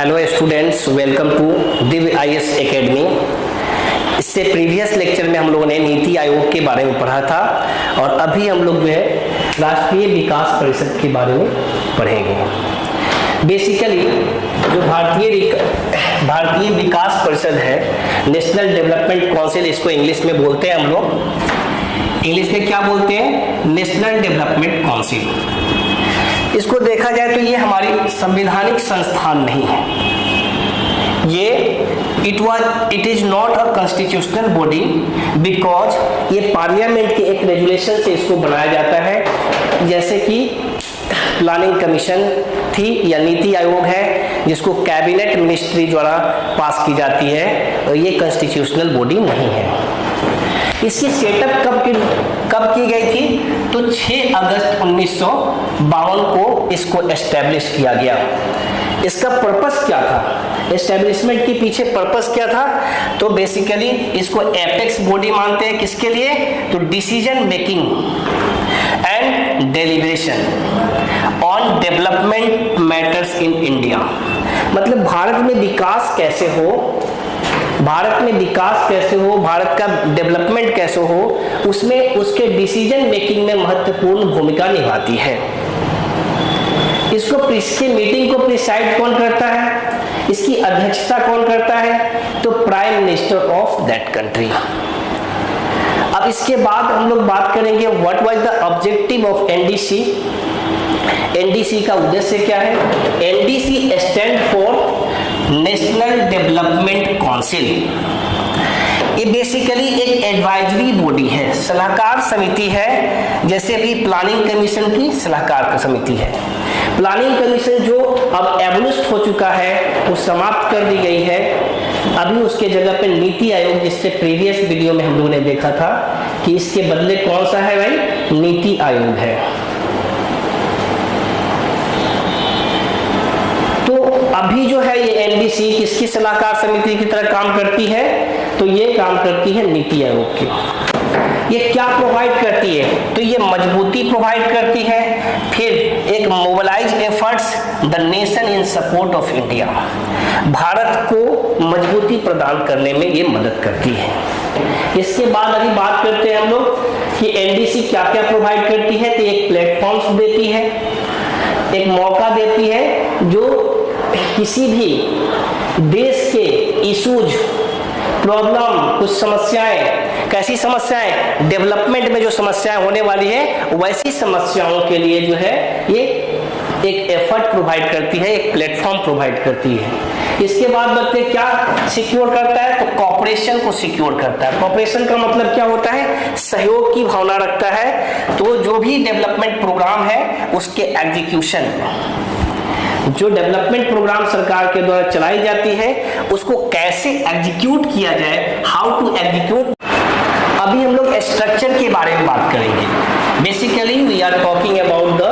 Hello students, welcome to Divya IAS academy. इससे previous lecture में हम लोगों ने नीति आयोग के बारे में पढ़ा था और अभी हम लोग जो है राष्ट्रीय विकास परिषद के बारे में पढ़ेंगे। बेसिकली जो भारतीय विकास परिषद है, नेशनल डेवलपमेंट काउंसिल इसको इंग्लिश में बोलते हैं हम लोग। इंग्लिश में क्या बोलते हैं? National development council. इसको देखा जाए तो ये हमारी संवैधानिक संस्थान नहीं है। ये it is not a constitutional body because ये पार्लियामेंट के एक रेगुलेशन से इसको बनाया जाता है, जैसे कि प्लानिंग कमीशन थी या नीति आयोग है जिसको कैबिनेट मिनिस्ट्री द्वारा पास की जाती है, और ये कॉन्स्टिट्यूशनल बॉडी नहीं है। इसकी सेटअप कब की गई थी? तो 6 अगस्त 1952 को इसको एस्टेब्लिश किया गया। इसका पर्पस क्या था? एस्टेब्लिशमेंट के पीछे पर्पस क्या था? तो बेसिकली इसको एपेक्स बॉडी मानते हैं। किसके लिए? तो decision making and deliberation on development matters in India. मतलब भारत में विकास कैसे हो, भारत का डेवलपमेंट कैसे हो, उसमें उसके डिसीजन मेकिंग में महत्वपूर्ण भूमिका निभाती है। इसकी मीटिंग को प्रिसाइड कौन करता है? इसकी अध्यक्षता कौन करता है? तो prime minister of that country. अब इसके बाद हम लोग बात करेंगे what was the objective of NDC. NDC का उद्देश्य क्या है? NDC stand for national development council. ये बेसिकली एक एडवाइजरी बॉडी है, सलाहकार समिति है, जैसे भी प्लानिंग कमीशन की सलाहकार समिति है। प्लानिंग कमीशन जो अब एबोलिस्ट हो चुका है, वो समाप्त कर दी गई है। अभी उसके जगह पे नीति आयोग, जिससे प्रीवियस वीडियो में हम लोगों ने देखा था कि इसके बदले कौन सा है भाई? नीति आयोग है। अभी जो है ये एनडीसी किसकी सलाहकार समिति की तरह काम करती है? तो ये काम करती है नीति आयोग की। ये क्या प्रोवाइड करती है? तो ये मजबूती प्रोवाइड करती है, फिर एक mobilise efforts the nation in support of India. Bharat को मजबूती प्रदान करने में ये मदद करती है। इसके बाद अभी बात करते हैं हम लोग कि एनडीसी क्या क्या प्रोवाइड करती है। तो एक प्लेटफॉर्म देती है, एक मौका देती है जो किसी भी देश के इश्यूज, प्रॉब्लम, कुछ समस्याएं, कैसी समस्याएं? डेवलपमेंट में जो समस्याएं होने वाली है वैसी समस्याओं के लिए जो है ये एक एफर्ट प्रोवाइड करती है, एक प्लेटफॉर्म प्रोवाइड करती है। इसके बाद बच्चे क्या सिक्योर करता है? तो कॉपरेशन को सिक्योर करता है। कॉपरेशन का मतलब क्या होता है? सहयोग की भावना रखता है। तो जो भी डेवलपमेंट प्रोग्राम है उसके एग्जीक्यूशन, जो डेवलपमेंट प्रोग्राम सरकार के द्वारा चलाई जाती है उसको कैसे एग्जीक्यूट किया जाए, हाउ टू एग्जीक्यूट। अभी हम लोग स्ट्रक्चर के बारे में बात करेंगे। Basically we are talking about the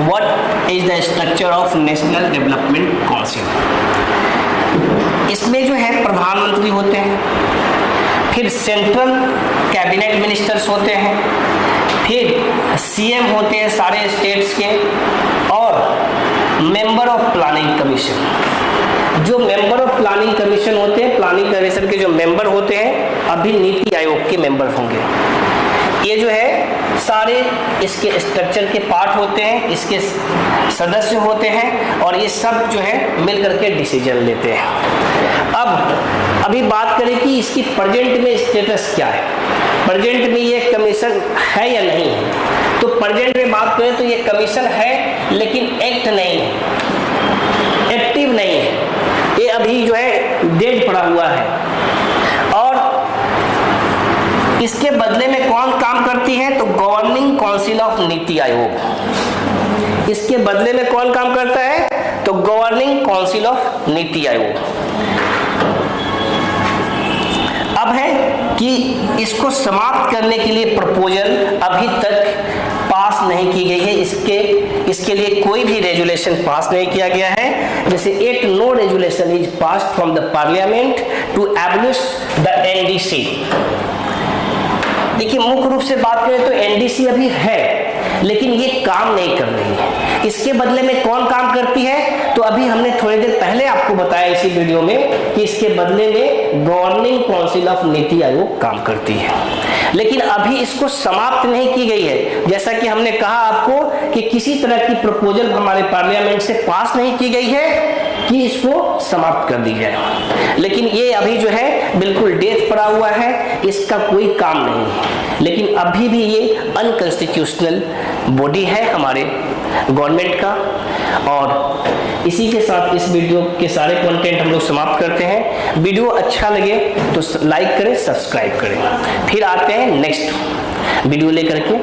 what is the structure of national development council. इसमें जो है प्रधानमंत्री होते हैं, फिर सेंट्रल कैबिनेट मिनिस्टर्स होते हैं, फिर सीएम होते हैं सारे स्टेट्स के, और मेंबर ऑफ प्लानिंग कमीशन। जो मेंबर ऑफ प्लानिंग कमीशन होते हैं, प्लानिंग कमीशन के जो मेंबर होते हैं अभी नीति आयोग के मेंबर होंगे। ये जो है सारे इसके स्ट्रक्चर के पार्ट होते हैं, इसके सदस्य होते हैं, और ये सब जो है मिल करके डिसीजन लेते हैं। अब अभी बात करें कि इसकी प्रेजेंट में स्टेटस क्या है, प्रेजेंट में ये कमीशन है या नहीं है। तो प्रेजेंट में बात करें तो ये कमीशन है लेकिन एक्ट नहीं है, एक्टिव नहीं है। ये अभी जो है डेड पड़ा हुआ है। और इसके बदले में कौन काम करती है? तो governing council of NITI Aayog. इसके बदले में कौन काम करता है? तो governing council of NITI Aayog. अब है कि इसको समाप्त करने के लिए प्रपोजल अभी तक पास नहीं की गई है। इसके लिए कोई भी रेजुलेशन पास नहीं किया गया है। जैसे एक no resolution is passed from the parliament to abolish the NDC. देखिए मुख्य रूप से बात करें तो एनडीसी अभी है लेकिन ये काम नहीं कर रही है। इसके बदले में कौन काम करती है? तो अभी हमने थोड़ी देर पहले आपको बताया इसी वीडियो में कि इसके बदले में governing council of NITI Aayog काम करती है, लेकिन अभी इसको समाप्त नहीं की गई है। जैसा कि हमने कहा आपको कि किसी तरह की प्रपोजल हमारे पार्लियामेंट से पास नहीं की गई है कि इसको समाप्त कर दी जाए, लेकिन ये अभी जो है बिल्कुल डेथ पड़ा हुआ है, इसका कोई काम नहीं है। लेकिन अभी भी ये अनकॉन्स्टिट्यूशनल बॉडी है हमारे गवर्नमेंट का। और इसी के साथ इस वीडियो के सारे कंटेंट हम लोग समाप्त करते हैं। वीडियो अच्छा लगे तो लाइक करें, सब्सक्राइब करें। फिर आते हैं नेक्स्ट वीडियो लेकर के।